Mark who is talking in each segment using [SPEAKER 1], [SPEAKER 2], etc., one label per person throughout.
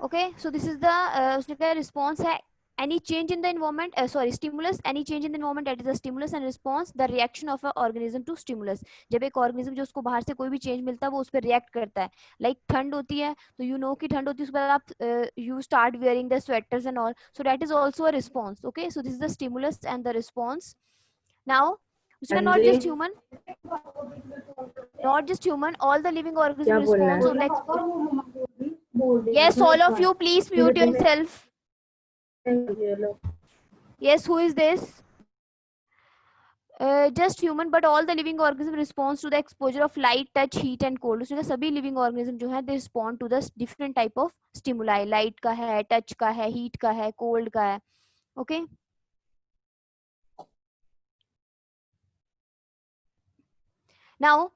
[SPEAKER 1] Okay, so this is the उसने कहा response है any change in the environment, sorry, stimulus, any change in the environment that is a stimulus, and response the reaction of a organism to stimulus. जब एक organism जो उसको बाहर से कोई भी change मिलता है वो उस पर react करता है. Like ठंड होती है तो you know कि ठंड होती है, उसके बाद आप you start wearing the sweaters and all, so that is also a response. Okay, so this is the stimulus and the response. Now उसका not just
[SPEAKER 2] ji
[SPEAKER 1] human, not just human, all the living organism
[SPEAKER 2] क्या बोलना
[SPEAKER 1] response on the
[SPEAKER 2] है?
[SPEAKER 1] yes, all of you please mute yourself.
[SPEAKER 2] Hello
[SPEAKER 1] Yes, who is this? Just human, but all the living organism responds to the exposure of light, touch, heat and cold. उसमें सभी living organism जो है they respond to the different type of stimuli. Light का है, touch का है, heat का है, cold का है. Okay. Now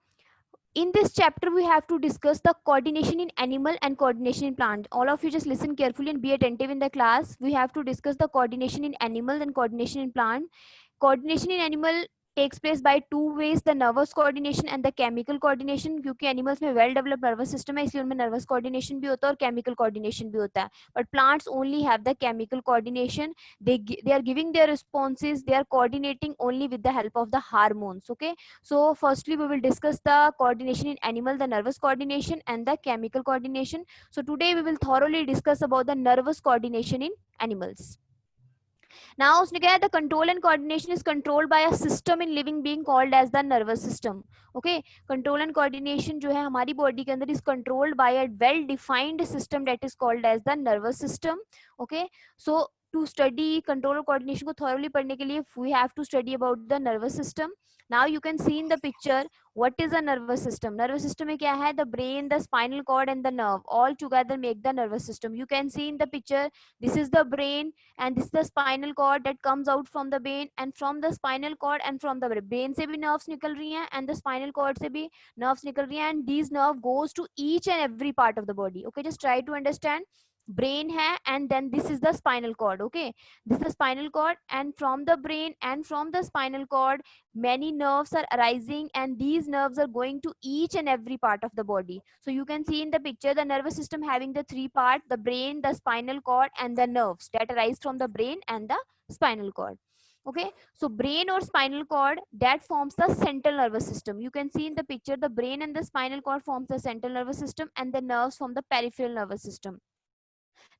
[SPEAKER 1] in this chapter we have to discuss the coordination in animal and coordination in plant. All of you just listen carefully and be attentive in the class. We have to discuss the coordination in animal and coordination in plant. Coordination in animal takes place by two ways, the nervous coordination and the chemical coordination. क्योंकि animals में well developed nervous system है इसलिए उनमें nervous coordination भी होता है और chemical coordination भी होता है. But plants only have the chemical coordination. They are giving their responses, they are coordinating only with the help of the hormones. Okay, so firstly we will discuss the coordination in animal, the nervous coordination and the chemical coordination. So today we will thoroughly discuss about the nervous coordination in animals. Now उसने कहा the control and coordination is controlled by a system in living being called as the nervous system. Okay, control and coordination जो है हमारी body के अंदर is controlled by a well defined system that is called as the nervous system. Okay, so to study control और coordination को thoroughly पढ़ने के लिए we have to study about the nervous system. Now you can see in the picture what is a nervous system. Nervous system में क्या है, the brain, the spinal cord and the nerve all together make the nervous system. You can see in the picture this is the brain and this is the spinal cord that comes out from the brain, and from the spinal cord and from the brain से भी nerves निकल रही हैं and the spinal cord से भी nerves निकल रही हैं, and these nerve goes to each and every part of the body. Okay, just try to understand. Brain है and then this is the spinal cord. Okay, this is the spinal cord, and from the brain and from the spinal cord many nerves are arising, and these nerves are going to each and every part of the body. So you can see in the picture the nervous system having the three parts, the brain, the spinal cord and the nerves that arise from the brain and the spinal cord. Okay, so brain or spinal cord that forms the central nervous system. You can see in the picture the brain and the spinal cord forms the central nervous system and the nerves form the peripheral nervous system.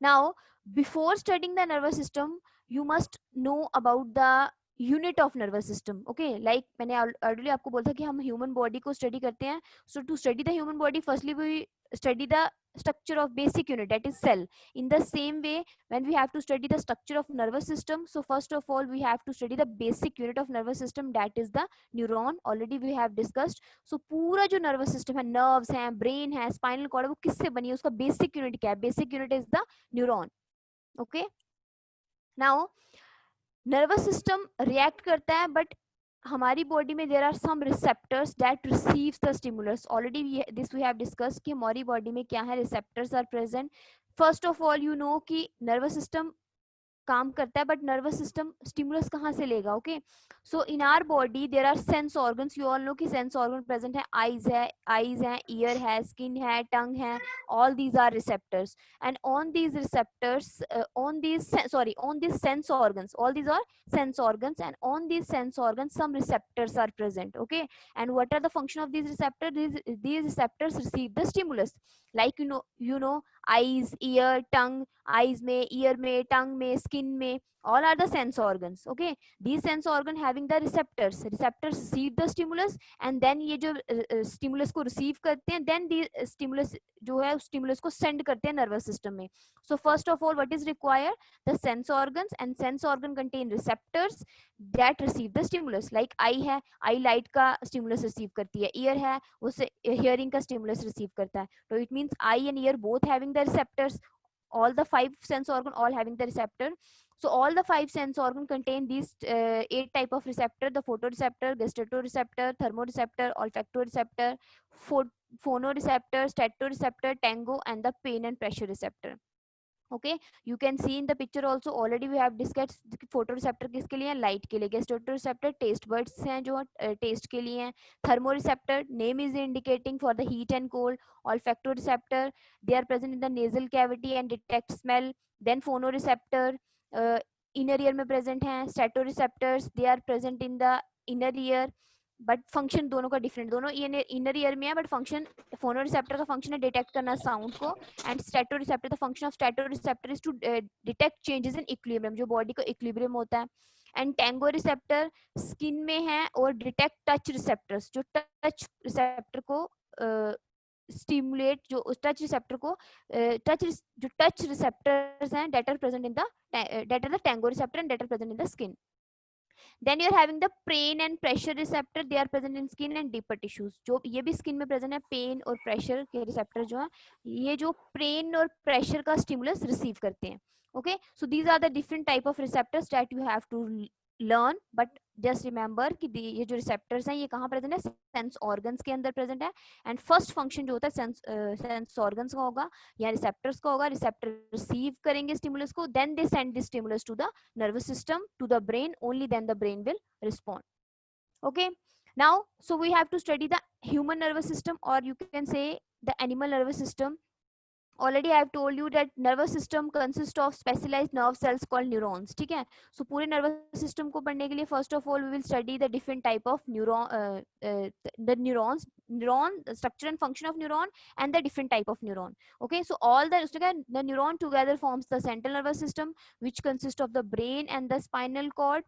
[SPEAKER 1] Now before studying the nervous system you must know about the unit of nervous system. Okay, like मैंने already आपको बोला था कि हम human body को study करते हैं. So to study the human body firstly we study the structure of basic unit, that is cell. In the same way when we have to study the structure of nervous system, so first of all we have to study the basic unit of nervous system, that is the neuron. Already we have discussed. So पूरा जो nervous system है, nerves हैं, brain है, spinal cord है, वो किससे बनी है, उसका basic unit क्या है? Basic unit is the neuron. Okay, now nervous system react करता है, but हमारी बॉडी में there are some receptors that receives the stimulus. Already this we have discussed कि हमारी बॉडी में क्या है, receptors are present. First of all you know कि nervous system काम करता है, बट नर्वस सिस्टम स्टिमुलस कहाँ से लेगा. Okay, so in our body there are sense organs. You all know कि सेंस ऑर्गन प्रेजेंट है. आईज है, ईयर है, स्किन है, टंग है. All these are receptors, and on these receptors on these sense organs, all these are sense organs, and on these sense organs some receptors are present. Okay, and what are the function of these receptors? These receptors receive the stimulus, like you know eyes, ear, tongue. eyes में, ear में, tongue में, skin में, all are the sense organs. Okay, these sense organ having the receptors receive the stimulus, and then ये जो stimulus को receive करते हैं, then the stimulus जो है उस stimulus को send करते हैं nervous system में. So first of all what is required? The sense organs, and sense organ contain receptors that receive the stimulus. Like eye है, eye light का stimulus receive करती है. ear है, उसे hearing का stimulus receive करता है. So it means eye and ear both having the receptors. All the five sense organ all having the receptor. So all the five sense organ contain these 8 type of receptor: the photoreceptor, gustatoreceptor, thermoreceptor, olfactoreceptor, phonoreceptor, statoreceptor, tango, and the pain and pressure receptor. Okay, you can see in the picture also, already we have discuss photo receptor किसके लिए, light के लिए, गेस्टो receptor taste buds हैं जो test के लिए हैं, thermo receptor name is indicating for the heat and cold, olfacto receptor they are present in the nasal cavity and detect smell, then phono receptor inner ear में present हैं, stato receptors they are present in the inner ear, but function दोनों का different, दोनों inner ear में है, but function phono receptor का function है detect करना साउंड को, and stato receptor the function of स्टेटो receptor is to detect changes in equilibrium, जो बॉडी का इक्विलिब्रियम होता है, एंड टेंगो रिसेप्टर स्किन में है और डिटेक्ट टच रिसेप्टर्स, जो टच रिसेप्टर को स्टिमुलेट, जो टच रिसेप्टर को जो टच रिसेप्टर्स हैं that are present in the that are the tango receptor and that are present in the skin. Then you are having the pain and pressure receptor, they are present in skin and deeper tissues. जो ये भी skin में present है, pain और pressure के receptor जो है, ये जो pain और pressure का stimulus receive करते हैं. Okay, so these are the different type of receptors that you have to learn, but just remember कि ये जो receptors हैं ये कहाँ present है, sense organs के अंदर present है, and first function जो होता है sense organs का होगा या receptors का होगा, receptor receive करेंगे stimulus को, then they send this stimulus to the nervous system, to the brain, only then the brain will respond. Okay, now so we have to study the human nervous system, or you can say the animal nervous system. Already I have told you that nervous system consists of specialized nerve cells called neurons. ठीक है, so पूरे nervous system को पढ़ने के लिए first of all we will study the different type of the neurons, the structure and function of neuron, and the different type of neuron. Okay, so all the neuron together forms the central nervous system, which consists of the brain and the spinal cord.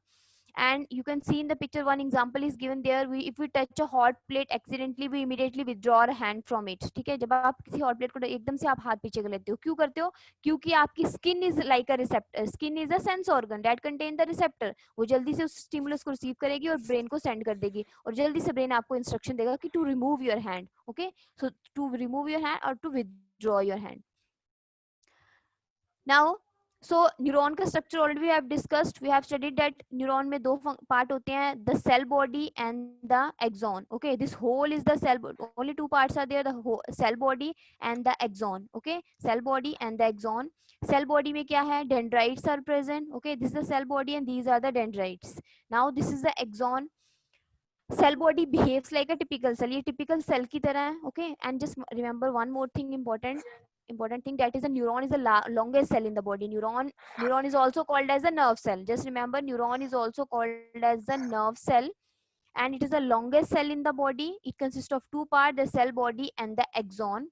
[SPEAKER 1] And you can see in the picture, one example is given there. If we touch a hot plate accidentally, we immediately withdraw our hand from it. ठीक है, जब आप किसी hot plate को एकदम से आप हाथ पीछे कर लेते हो, क्यों करते हो, क्योंकि आपकी skin is like a receptor, skin is a sense organ that contain the receptor. वो जल्दी से उस stimulus को receive करेगी और brain को send कर देगी, और जल्दी से brain आपको instruction देगा कि to remove your hand. Okay, so to remove your hand or to withdraw your hand. Now so neuron का structure already we have discussed. We have studied that neuron में दो part होते हैं, the cell body and the axon. Okay, this whole is the cell, only two parts are there, the whole cell body and the axon. Okay, cell body and the axon. Cell body में क्या है, dendrites are present. Okay, this is the cell body and these are the dendrites. Now this is the axon. Cell body behaves like a typical cell, ये typical cell की तरह है. Okay, and just remember one more thing, important thing, that is a neuron is the longest cell in the body. Neuron is also called as a nerve cell. Just remember, neuron is also called as the nerve cell, and it is the longest cell in the body. It consists of two parts, the cell body and the axon,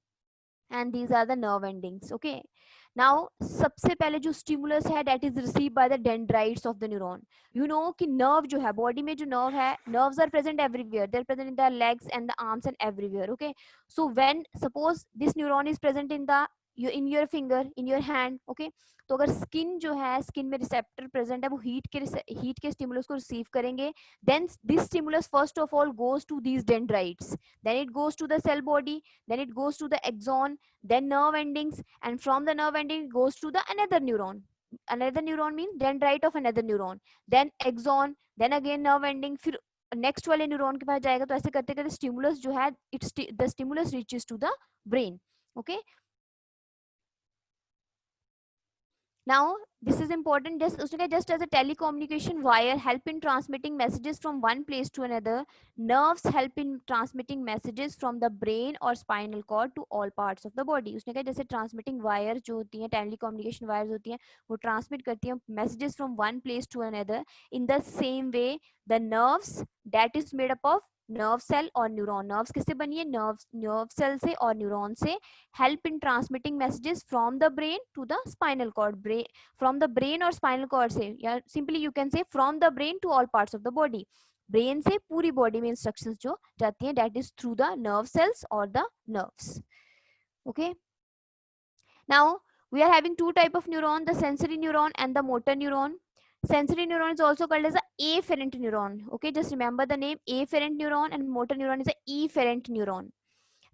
[SPEAKER 1] and these are the nerve endings. Okay, now सबसे पहले जो stimulus है, that is received by the dendrites of the neuron. You know कि nerve जो है, body में जो nerve है, nerves are present everywhere. They're present in the legs and the arms and everywhere. Okay, so when suppose this neuron is present in the in your finger, in your hand. Okay, तो अगर skin जो है, skin में receptor present है, वो heat के stimulus को receive करेंगे. Then this stimulus first of all goes to these dendrites, then it goes to the cell body, then it goes to the axon, then nerve endings, and from the nerve ending it goes to the another neuron. Another neuron means dendrite of another neuron, then axon, then again nerve ending, फिर next वाले neuron के पास जाएगा. तो ऐसे करते करते stimulus जो है, the stimulus reaches to the brain. Okay, now this is important, just as a telecommunication wire help in transmitting messages from one place to another, nerves help in transmitting messages from the brain or spinal cord to all parts of the body. उसने कहा जैसे transmitting wire जो होती हैं, telecommunication wires होती हैं, वो transmit करती हैं messages from one place to another. In the same way the nerves, that is made up of nerve cell और neuron. nerves किससे बनी है, nerve cell से और neuron से, help in transmitting messages from the brain to the spinal cord. From the brain और spinal cord से, या simply you can say from the brain to all parts of the body. brain से पूरी body में instructions जो जाती हैं, that is through the nerve cells or the nerves. Okay, now we are having two type of neuron, the sensory neuron and the motor neuron. Sensory neuron is also called as a afferent neuron. Okay, just remember the name, afferent neuron, and motor neuron is a efferent neuron.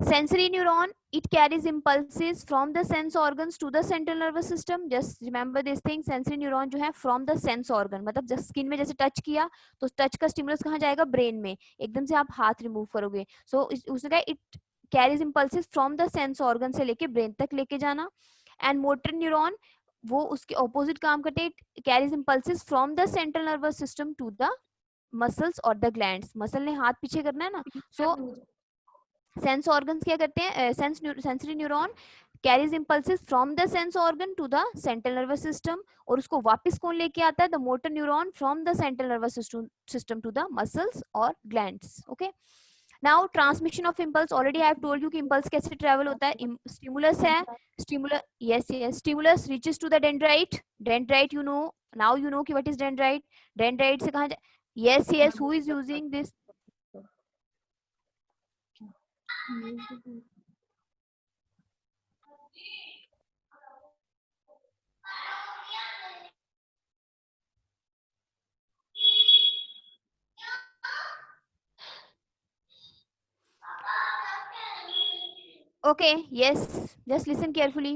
[SPEAKER 1] Sensory neuron, it carries impulses from the sense organs to the central nervous system. Just remember this thing, sensory neuron जो है from the sense organ, मतलब जब skin में जैसे touch किया तो touch का stimulus कहाँ जाएगा, ब्रेन में. एकदम से आप हाथ रिमूव करोगे, सो उसने कहा it carries impulses from the sense organ से लेके ब्रेन तक लेके जाना. एंड मोटर न्यूरॉन, वो उसके ऑपोजिट काम करते हैं. Carries impulses from the central nervous system to the muscles और द ग्लैंड्स. मसल ने हाथ पीछे करना है ना, सो सेंस ऑर्गन्स क्या करते हैं, sensory neuron carries impulses from the sense organ to the central nervous system, और उसको वापस कौन लेके आता है, the motor neuron from the central nervous system to the muscles और glands. Okay. Now transmission of impulse, already I have told you कि impulse कैसे ट्रेवल होता है. स्टिमुलस है, stimulus, yes yes, stimulus reaches to the dendrite. Dendrite you know, now you know कि what is dendrite. Dendrite से कहां, yes yes, who is using this. Okay, yes, just listen carefully.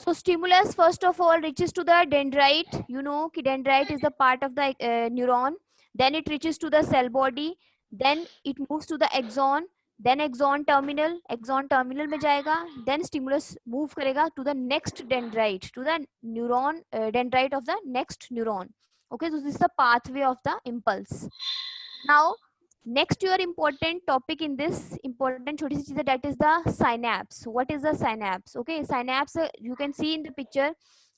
[SPEAKER 1] So stimulus first of all reaches to the dendrite. You know कि dendrite is the part of the neuron. Then it reaches to the cell body. Then it moves to the axon. Then axon terminal. Axon terminal में जाएगा. Then stimulus move करेगा to the next dendrite, to the neuron dendrite of the next neuron. Okay, so this is the pathway of the impulse. Now next your important topic in this important छोटी सी चीज है, that is the synapse. What is the synapse? Okay, synapse you can see in the picture,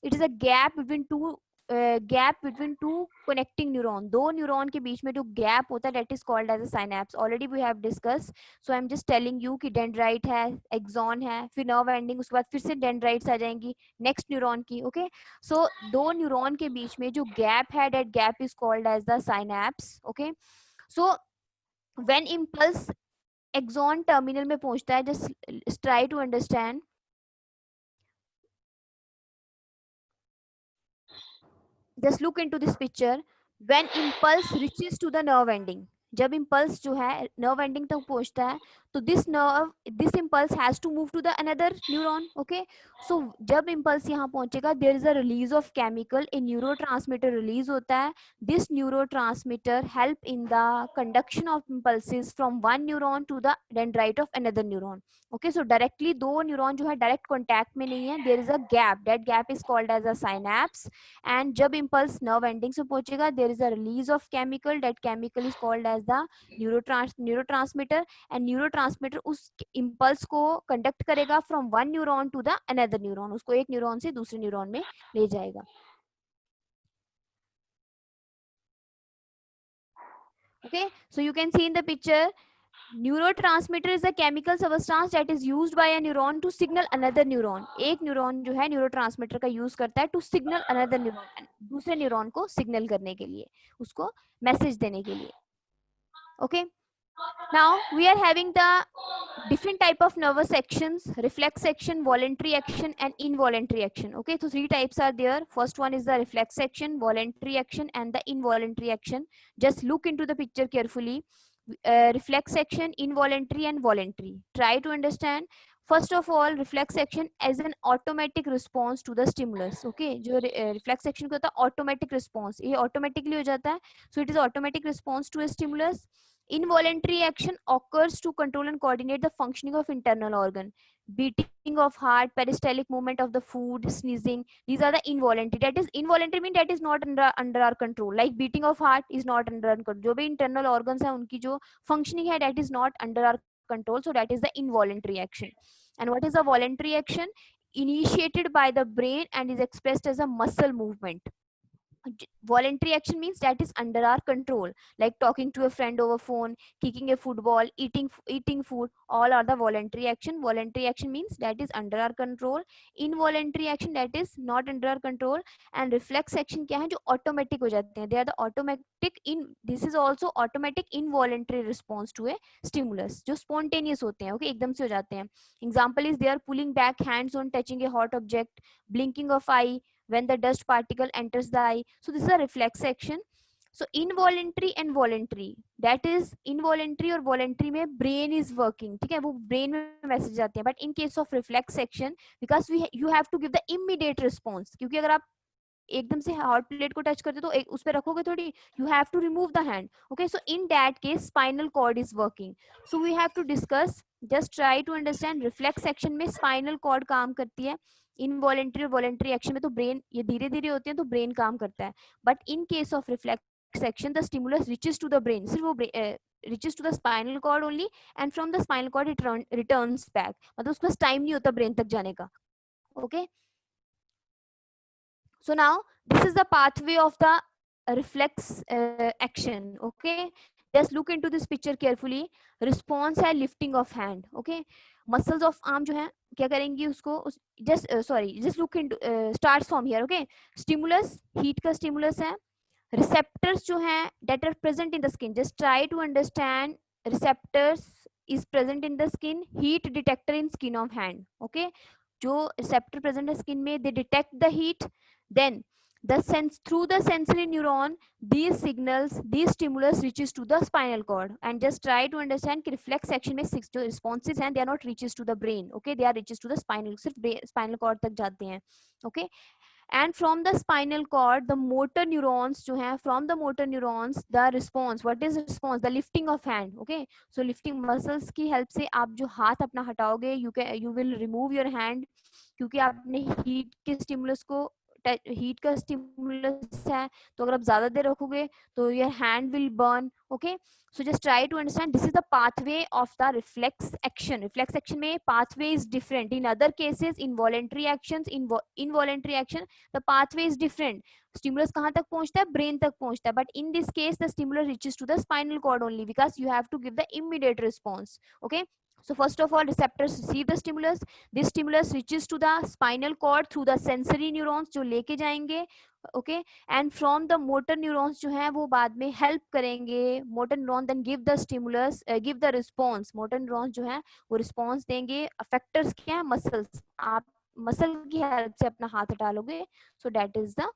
[SPEAKER 1] it is a gap between two connecting neuron. दो neuron के बीच में जो gap होता है that is called as a synapse. Already we have discussed, so I'm just telling you कि dendrite है, axon है, फिर नर्व एंडिंग, उसके बाद फिर से डेंड्राइट्स आ जाएंगी नेक्स्ट न्यूरॉन की. ओके, सो दो न्यूरॉन के बीच में जो गैप है, that gap is called as the synapse. Okay, so when impulse axon terminal में पहुंचता है, just try to understand. Just look into this picture. When impulse reaches to the nerve ending, जब impulse जो है nerve ending तक पहुंचता है, तो this impulse has to move to the another neuron. Okay, so जब impulse यहाँ पहुंचेगा, there is a release of chemical, a neurotransmitter release होता है. This neurotransmitter help in the conduction of impulses from one neuron to the dendrite of another neuron. Okay, so directly दो neuron जो है direct contact में नहीं है, there is a gap. That gap is called as a synapse. And जब impulse nerve ending से पहुंचेगा, there is a release of chemical. That chemical is called as the neurotransmitter. And neurotransmitter उस impulse को conduct करेगा from one neuron to the another neuron. उसको एक neuron से दूसरे neuron में ले जाएगा. Okay, so you can see in the picture, neurotransmitter is a chemical substance that is used by a neuron to signal another neuron. एक neuron जो है neurotransmitter का use करता है to signal another neuron, दूसरे neuron को signal करने के लिए, उसको message देने के लिए. Okay, now we are having the different type of nervous actions: reflex action, voluntary action, and involuntary action. Okay, so three types are there. First one is the reflex action, voluntary action, and the involuntary action. Just look into the picture carefully. Reflex action, involuntary and voluntary. Try to understand. First of all, reflex action as an automatic response to the stimulus. Okay, जो reflex action होता है automatic response, ये automatically हो जाता है. So it is automatic response to a stimulus. Involuntary action occurs to control and coordinate the functioning of internal organ. Beating of heart, peristaltic movement of the food, sneezing. These are the involuntary. That is involuntary mean that is not under our control. Like beating of heart is not under our control. जो भी internal organs है उनकी जो functioning है that is not under our control. So that is the involuntary action. And what is a voluntary action? Initiated by the brain and is expressed as a muscle movement. Voluntary action means that is under our control, like talking to a friend over phone, kicking a football, eating food, all are the voluntary action. Voluntary action means that is under our control. Involuntary action that is not under our control. And reflex action क्या है, जो automatic हो जाते हैं, they are the automatic in, this is also automatic involuntary response to a stimulus, जो spontaneous होते हैं. Okay, एकदम से हो जाते हैं. Example is they are pulling back hands on touching a hot object, blinking of eye when the dust particle enters the eye. So this is a reflex action. So involuntary and voluntary, that is involuntary और voluntary में brain is working, ठीक है, वो brain में message आते हैं. But in case of reflex action, because you have to give the immediate response, क्योंकि अगर आप एकदम से हॉट प्लेट को टच करते तो उस पर रखोगे थोड़ी, you have to remove the hand. Okay, so in that case spinal cord is working. So we have to discuss, just try to understand. Reflex action में स्पाइनल कॉर्ड काम करती है. इनवॉलेंट्री और वॉलेंट्री एक्शन में तो brain ये धीरे धीरे होते हैं तो ब्रेन काम करता है, but in case of reflex action the stimulus reaches to the brain, सिर्फ वो reaches to the spinal cord only, and from the spinal cord it returns back, मतलब उसके पास टाइम नहीं होता ब्रेन तक जाने का. Okay, so now this is the pathway of the reflex action. Okay, just look into this picture carefully. Response है lifting of hand. Okay, muscles of arm जो है क्या करेंगी उसको उस just look into starts from here. Okay, stimulus, heat का stimulus है. Receptors जो हैं that are present in the skin, just try to understand. Receptors is present in the skin, heat detector in skin of hand. Okay, जो receptor present है skin में, they detect the heat, then the sense through the sensory neuron these signals, these stimulus reaches to the spinal cord, and just try to understand कि reflex action में six जो responses हैं they are not reaches to the brain. Okay, they are reaches to the spinal, सिर्फ spinal cord तक जाते हैं. Okay, and from the spinal cord the motor neurons जो हैं, from the motor neurons the response, what is response, the lifting of hand. Okay, so lifting muscles की help से आप जो हाथ अपना हटाओगे, you will remove your hand क्योंकि आपने हीट के स्टिमुलस को, हीट का स्टिमुलस है तो अगर आप ज्यादा देर रखोगे तो your hand will burn. Okay, so just try to understand this is the pathway of the reflex action. Reflex action में pathway is different. In other cases involuntary actions, involuntary action the pathway is different. Stimulus कहाँ तक पहुंचता है, brain तक पहुंचता है, but in this case the stimulus reaches to the spinal cord only because you have to give the immediate response. Okay, so first of all receptors receive the stimulus, this stimulus reaches to the spinal cord through the sensory neurons जो लेके जाएंगे. Okay, and from the motor neurons जो है वो बाद में help करेंगे. Motor neuron then give the stimulus, give the response. Motor neurons जो है वो response देंगे. Affectors क्या है, muscles. आप muscle की help से अपना हाथ हटा लोगे, so that is the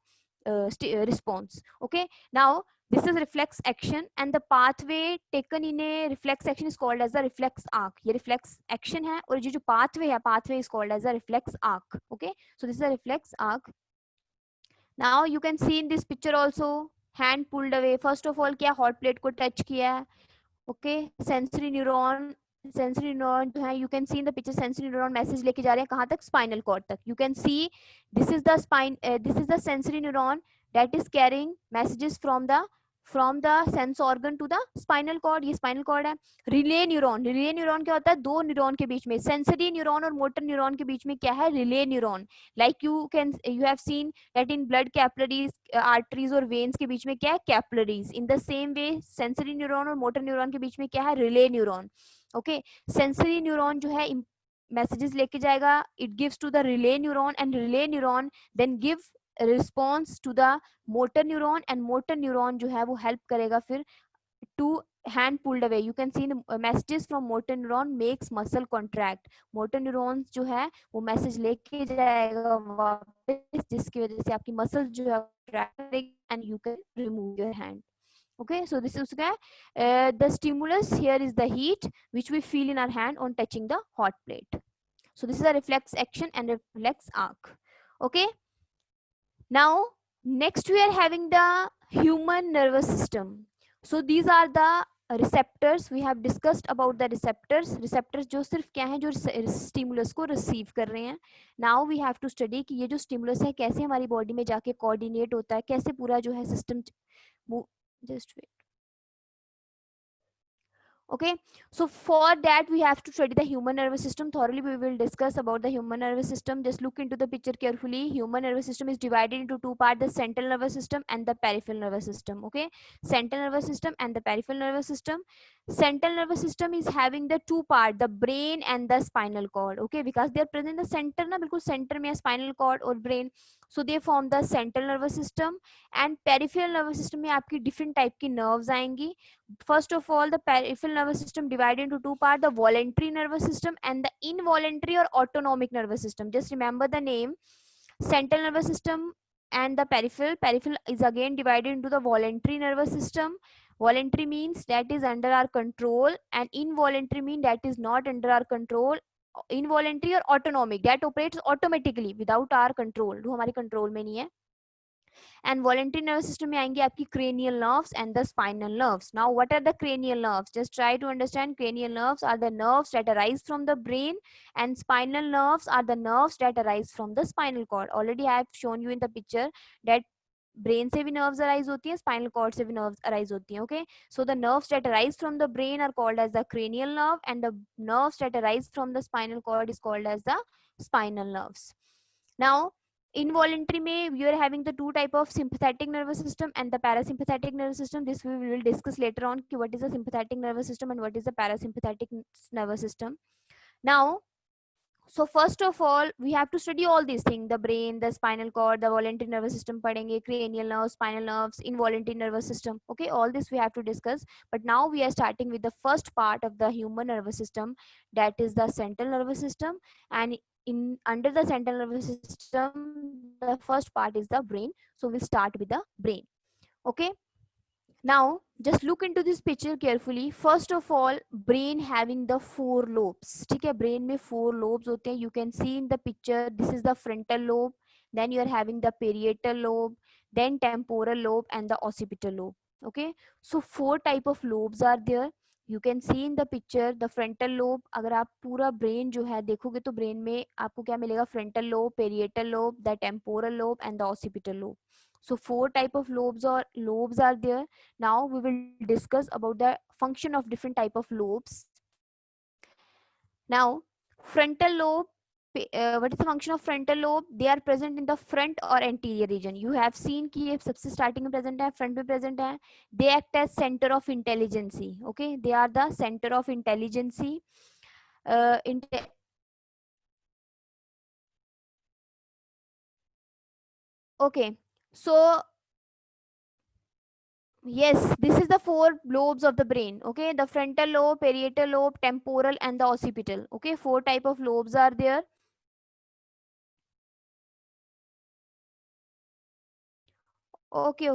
[SPEAKER 1] response. Okay, now this is reflex action and the pathway taken in a reflex action is called as the reflex arc. ये reflex action है और ये जो pathway है, pathway is called as a reflex arc. Okay, so this is a reflex arc. Now you can see in this picture also hand pulled away. First of all क्या hot plate को touch किया है. Okay, sensory neuron, sensory neuron जो है you can see in the picture sensory neuron message लेके जा रहे हैं कहाँ तक, spinal cord तक. You can see this is the spine, this is the sensory neuron that is carrying messages from the sense organ to the spinal cord. ये spinal cord है. Relay neuron, relay neuron क्या होता है, दो neuron के बीच में, sensory neuron और motor neuron के बीच में क्या है, relay neuron. Like you have seen that in blood capillaries, arteries और veins के बीच में क्या है, capillaries. In the same way sensory neuron और motor neuron के बीच में क्या है, relay neuron. Okay, sensory neuron जो है messages लेके जाएगा, it gives to the relay neuron and relay neuron then give response to the motor neuron and motor neuron जो है वो help करेगा फिर to hand pulled away. You can see the messages from motor neuron makes muscle contract. motor neurons जो है वो message लेके जाएगा वापस जिसकी वजह से आपकी muscle जो है contract करेगी and you can remove your hand. Okay, so this is the stimulus here is the heat which we feel in our hand on touching the hot plate. So this is a reflex action and reflex arc. Okay, now next we are having the human nervous system. So these are the receptors. We have discussed about the receptors. Receptors जो सिर्फ क्या हैं, जो stimulus को receive कर रहे हैं. Now we have to study कि ये जो stimulus है कैसे हमारी body में जाके coordinate होता है, कैसे पूरा जो है system just wait. Okay, so for that we have to study the human nervous system thoroughly. We will discuss about the human nervous system. Just look into the picture carefully. Human nervous system is divided into two parts, the central nervous system and the peripheral nervous system. Okay, central nervous system and the peripheral nervous system. Central nervous system is having the two part, the brain and the spinal cord. Okay, because they are present in the center ना, बिल्कुल center में spinal cord और brain, so they form the central nervous system. And peripheral nervous system में आपकी different type की nerves आएंगी. First of all, the peripheral nervous system divided into two parts, the voluntary nervous system and the involuntary or autonomic nervous system. Just remember the name. Central nervous system and the peripheral. Peripheral is again divided into the voluntary nervous system. Voluntary means that is under our control and involuntary means that is not under our control. Involuntary or autonomic, that operates automatically without our control, जो हमारे control में नहीं है. And voluntary nervous system में आएंगे आपकी cranial nerves and the spinal nerves. Now what are the cranial nerves? Just try to understand. Cranial nerves are the nerves that arise from the brain, and spinal nerves are the nerves that arise from the spinal cord. Already I have shown you in the picture that brain से भी nerves arise होती हैं, spinal cord से भी nerves arise होती हैं. Okay, so the nerves that arise from the brain are called as the cranial nerve, and the nerves that arise from the spinal cord is called as the spinal nerves. Now involuntary में you are having the two type of sympathetic nervous system and the parasympathetic nervous system. This we will discuss later on ki what is the sympathetic nervous system and what is the parasympathetic nervous system. Now, so first of all we have to study all these things: the brain, the spinal cord, the voluntary nervous system padenge, cranial nerves, spinal nerves, involuntary nervous system. Okay, all this we have to discuss. But now we are starting with the first part of the human nervous system, that is the central nervous system. And in under the central nervous system, the first part is the brain. So we'll start with the brain. Okay, now just look into this picture carefully. First of all, brain having the four lobes. ठीक है, brain में four lobes होते हैं. You can see in the picture, this is the frontal lobe, then you are having the parietal lobe, then temporal lobe and the occipital lobe. Okay, so four type of lobes are there. You can see in the picture the frontal lobe. अगर आप पूरा brain जो है देखोगे तो brain में आपको क्या मिलेगा? Frontal lobe, parietal lobe, the temporal lobe and the occipital lobe. So four type of lobes are there. Now we will discuss about the function of different type of lobes. Now, frontal lobe, what is the function of frontal lobe? They are present in the front or anterior region. You have seen कि ये सबसे starting में present है, front में present है. They act as center of intelligence. Okay, they are the center of intelligence. Uh, inte- okay, so yes, this is the four lobes of the brain. Okay, the frontal lobe, parietal lobe, temporal and the occipital. Okay, four type of lobes are there. Okay.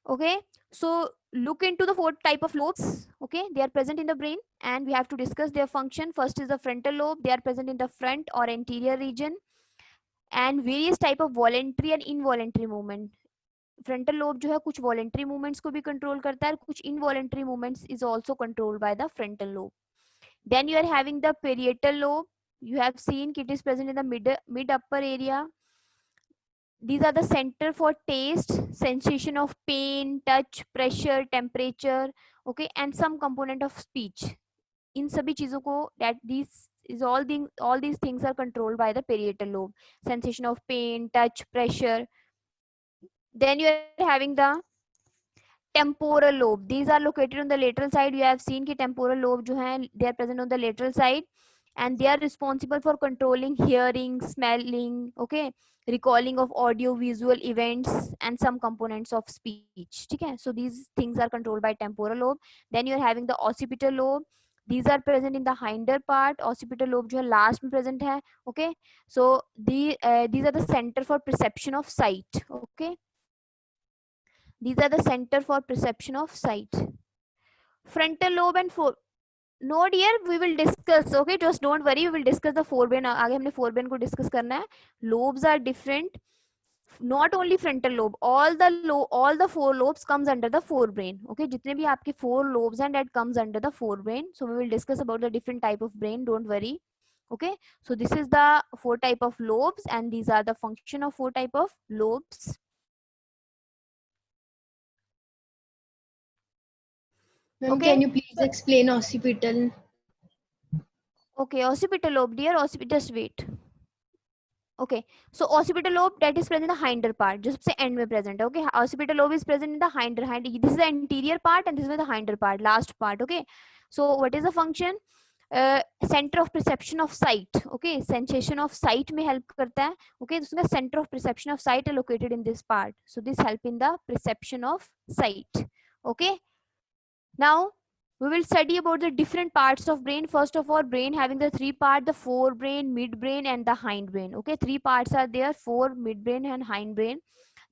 [SPEAKER 1] Okay, so look into the four type of lobes. Okay, they are present in the brain and we have to discuss their function. First is the frontal lobe. They are present in the front or anterior region, and various type of voluntary and involuntary movement. Frontal lobe जो है कुछ voluntary movements को भी control करता है, कुछ involuntary movements is also controlled by the frontal lobe. Then you are having the parietal lobe. You have seen it is present in the mid upper area. These are the center for taste, sensation of pain, touch, pressure, temperature. Okay, and some component of speech. इन सभी चीजों को that these is all these things are controlled by the parietal lobe. Sensation of pain, touch, pressure. Then you are having the temporal lobe. These are located on the lateral side. You have seen कि temporal lobe जो है they are present on the lateral side, and they are responsible for controlling hearing, smelling, okay, recalling of audio visual events and some components of speech. ठीक है, so these things are controlled by temporal lobe. Then you are having the occipital lobe. These are present in the hinder part. Occipital lobe जो है last में present है. Okay, so these are the center for perception of sight. Okay, these are the center for perception of sight. Frontal lobe and no dear, we will discuss. Okay, just don't worry, we will discuss the forebrain. आगे हमने forebrain को discuss करना है. Lobes are different. Not only frontal lobe, all the four lobes comes under the forebrain. Okay, जितने भी आपके four lobes and that comes under the forebrain. So we will discuss about the different type of brain. Don't worry. Okay, so this is the four type of lobes and these are the function of four type of lobes.
[SPEAKER 2] Ma'am,
[SPEAKER 1] Okay,
[SPEAKER 2] can you please explain occipital?
[SPEAKER 1] okay, occipital lobe, dear. Just wait. Okay, so occipital lobe that is present in the hinder part, जो सबसे end में present है. Okay, occipital lobe is present in the hinder. This is the anterior part and this is the hinder part, last part. Okay, so what is the function? Center of perception of sight. Okay, sensation of sight में help करता है. Okay, so the center of perception of sight are located in this part. So this help in the perception of sight. Okay, now we will study about the different parts of brain. First of all, brain having the three part: the forebrain, midbrain and the hindbrain. Okay, three parts are there: fore, midbrain and hindbrain.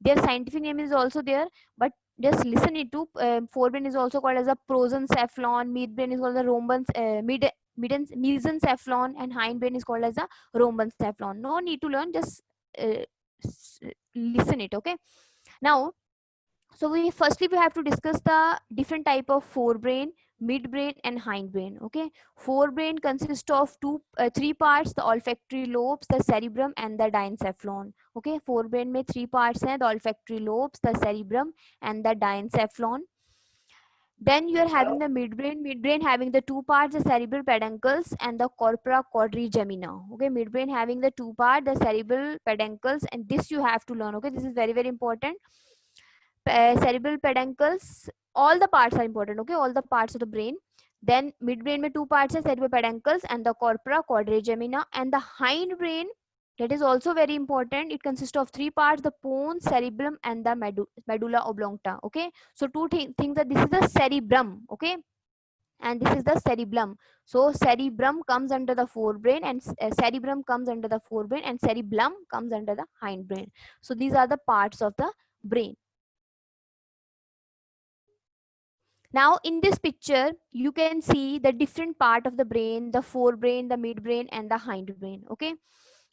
[SPEAKER 1] Their scientific name is also there, but just listen it to. Forebrain is also called as a prosencephalon, midbrain is called the mesencephalon, and hindbrain is called as a rhombencephalon. No need to learn, just listen it. Okay, now, so we have to discuss the different type of forebrain, midbrain and hindbrain. Okay, forebrain consists of three parts: the olfactory lobes, the cerebrum and the diencephalon. Okay, forebrain में three parts हैं: the olfactory lobes, the cerebrum and the diencephalon. Then you are having the midbrain having the two parts: the cerebral peduncles and the corpora quadrigemina. Okay, midbrain having the two part, the cerebral peduncles, and this you have to learn. Okay, this is very important. Cerebral peduncles, all the parts are important. Okay, all the parts of the brain. Then midbrain में two parts है: cerebral peduncles and the corpora quadrigemina. And the hindbrain, that is also very important. It consists of three parts: the pons, cerebellum and the medulla oblongata. Okay, so two things that this is the cerebrum. Okay, and this is the cerebellum. So cerebrum comes under the forebrain, and cerebrum comes under the forebrain, and cerebellum comes under the hindbrain. So these are the parts of the brain. Now in this picture you can see the different part of the brain: the forebrain, the midbrain and the hindbrain. Okay,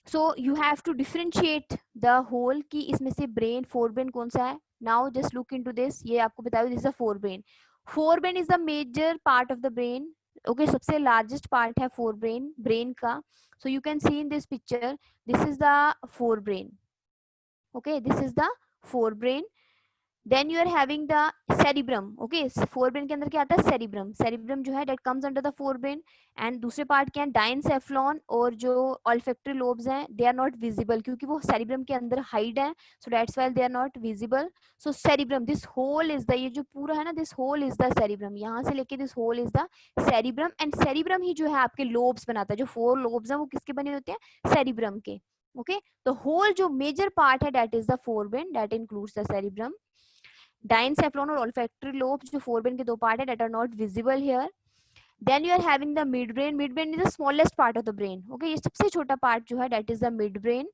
[SPEAKER 1] so you have to differentiate the whole कि इसमें से brain forebrain कौन सा है. Now just look into this. ये आपको बता दूं, this is the forebrain. Forebrain is the major part of the brain. Okay, सबसे largest part है forebrain, brain का. So you can see in this picture, this is the forebrain. Okay, this is the forebrain. Then you are having the cerebrum. Okay, forebrain के अंदर क्या आता है? cerebrum. Cerebrum जो है that comes under the forebrain. And दूसरे part क्या है? Diencephalon और जो olfactory lobes हैं, they are not visible क्योंकि वो cerebrum के अंदर hide है. So that's why they are not visible. So cerebrum, this whole is the, ये जो पूरा है ना, this whole is the cerebrum. यहाँ से लेके this whole is the cerebrum. And cerebrum ही जो है आपके lobes बनाता है. जो 4 lobes हैं वो किसके बने होते हैं? cerebrum के. Okay, the whole जो major part है that is the forebrain, that includes the cerebrum. Diencephalon और olfactory lobes जो forebrain के दो part है that are not visible here. Then you are having the midbrain. Midbrain is the smallest part of the brain. Okay, ये सबसे छोटा part जो है that is the midbrain.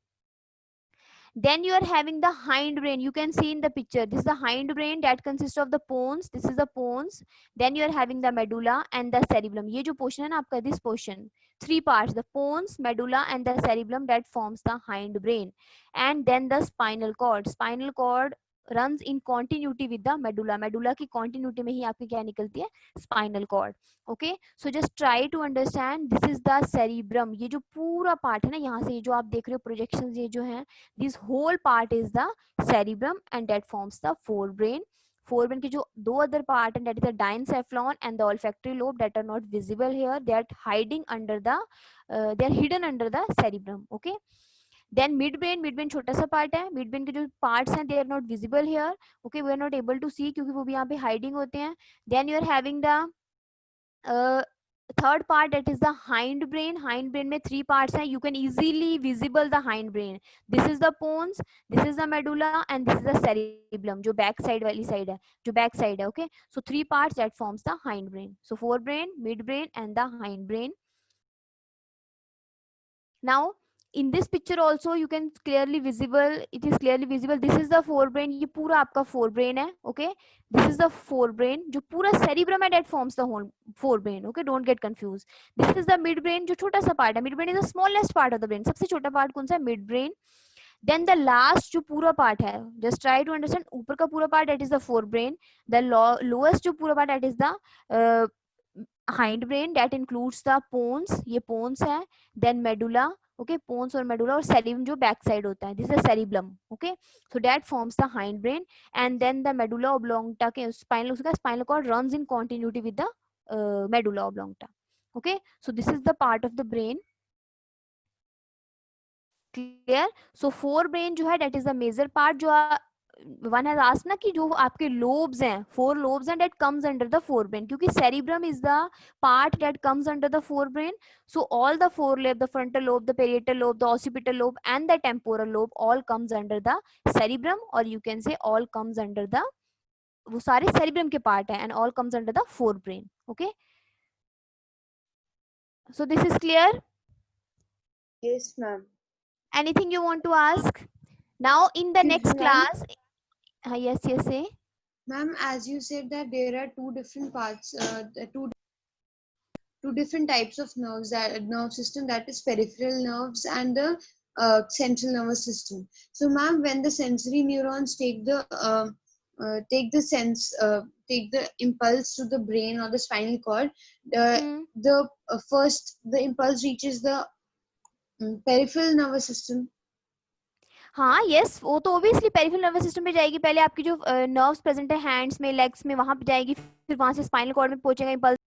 [SPEAKER 1] Then you are having the hindbrain. You can see in the picture, this is the hindbrain that consists of the pons. This is the pons. Then you are having the medulla and the cerebellum. ये जो portion है ना आपका, this portion, three parts: the pons, medulla and the cerebellum, that forms the hindbrain. And then the spinal cord. Spinal cord runs in continuity with the medulla. Medulla की continuity में ही आपकी क्या निकलती है? Spinal cord. Okay, so just try to understand. This is the cerebrum. ये जो पूरा part है ना, यहाँ से ये जो आप देख रहे हो projections ये जो हैं, this whole part is the cerebrum and that forms the forebrain. Forebrain के जो दो other part and that is the diencephalon and the olfactory lobe that are not visible here. They are hiding under the they are hidden under the cerebrum. Okay, then midbrain छोटा सा part है. Midbrain के जो parts हैं they are not visible here. Okay, we are not able to see क्योंकि वो भी यहाँ पे hiding होते हैं. Then you are having the third part, that is the hindbrain. Hindbrain में three parts हैं. You can easily visible the hindbrain. This is the pons, this is the medulla and this is the cerebellum जो back side वाली side है, जो back side है. Okay, so three parts that forms the hindbrain. So forebrain, midbrain and the hindbrain. Now in this picture also you can clearly visible, it is clearly visible, this is the forebrain. ये पूरा आपका forebrain है. Okay, this is the forebrain जो पूरा cerebrum है that forms the whole forebrain. Okay, don't get confused. This is the midbrain जो छोटा सा part है. Midbrain is the smallest part of the brain. सबसे छोटा part कौन सा है? Midbrain. Then the last जो पूरा part है, just try to understand, ऊपर का पूरा part that is the forebrain. The lowest जो पूरा part that is the hindbrain, that includes the pons, ये pons है. Then medulla. Okay, pons और medulla और cerebrum जो back side होता है, this is the cerebellum. Okay, so that forms the hindbrain. And then the medulla oblongata के spinal cord runs in continuity with the medulla oblongata. Okay, so this is the part of the brain. Clear? So forebrain जो है that is the major part. जो one has asked ना कि जो आपके lobes हैं, 4 lobes हैं, that comes under the forebrain क्योंकि cerebrum is the part that comes under the forebrain. So all the 4 lobes, the frontal lobe, the parietal lobe, the occipital lobe and the temporal lobe, all comes under the cerebrum, or you can say all comes under the, वो सारे cerebrum के part हैं and all comes under the forebrain. Okay, so this is clear?
[SPEAKER 2] Yes, ma'am.
[SPEAKER 1] Anything you want to ask? Now in the next class, yes, say.
[SPEAKER 2] Ma'am, as you said that there are two different parts, two different types of nerves, that nerve system, that is peripheral nerves and the central nervous system. So, ma'am, when the sensory neurons take the impulse to the brain or the spinal cord, the impulse reaches the peripheral nervous system.
[SPEAKER 1] हाँ yes, वो तो obviously peripheral nervous system पे जाएगी, पहले आपकी जो nerves present है hands में, लेग्स में, वहां पे जाएगी, फिर वहां से स्पाइनल कॉर्ड में पहुंचेगा, इम्पल्स